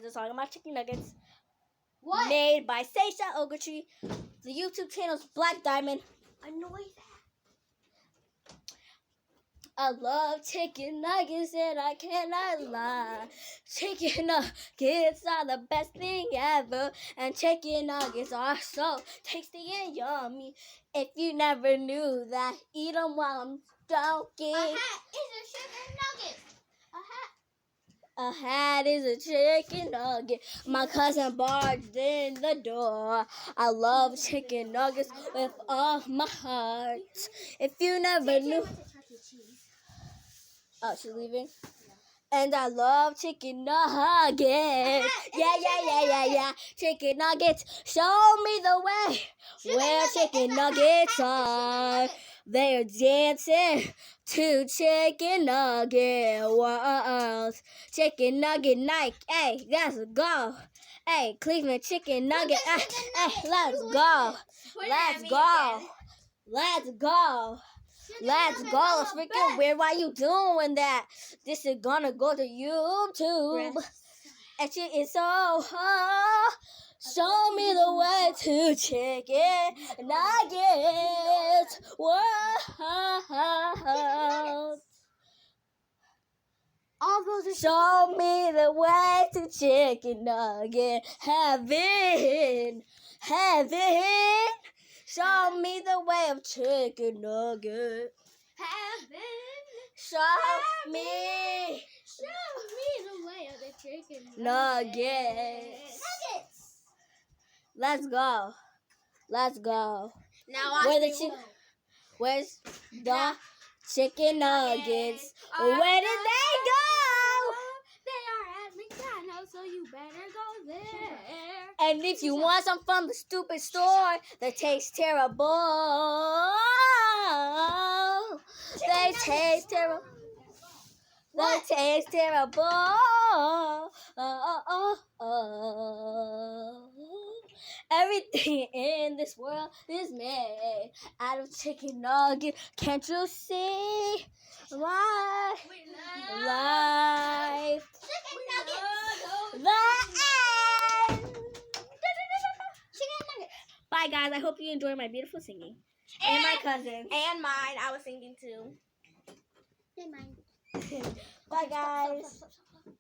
a song about chicken nuggets. What? Made by Seisha Ogletree. The YouTube channel's Black Diamond. Annoy that. I love chicken nuggets and I cannot lie. Chicken nuggets are the best thing ever. And chicken nuggets are so tasty and yummy. If you never knew that, eat them while I'm joking. A hat is a chicken nugget. A hat. A hat is a chicken nugget. My cousin barged in the door. I love chicken nuggets with all my heart. If you never knew. Oh, she's leaving? And I love chicken nuggets. Yeah. Chicken nuggets, show me the way where chicken nuggets are. They're dancing to chicken nugget world. Chicken nugget night, hey, let's go. Hey, Cleveland chicken nugget, hey, let's go. Let's go. Let's go. Let's go. It's freaking weird. Why you doing that? This is gonna go to YouTube. And she is so hot. Show me the way to chicken nuggets world. All those are Show me the way to chicken nugget heaven. Show me the way of chicken nugget. heaven. Show me the way of the chicken nuggets. Let's go. Now Where's the chicken nuggets? Where did they go? They are at McDonald's, so you better go there. And if you want some from the stupid store that tastes terrible, they taste terrible. They taste terrible. Everything in this world is made out of chicken nugget. Can't you see my life? Chicken nuggets. The end. Chicken nuggets. Bye, guys. I hope you enjoy my beautiful singing. And my cousin. And mine. I was singing too. And mine. Bye, guys. Stop.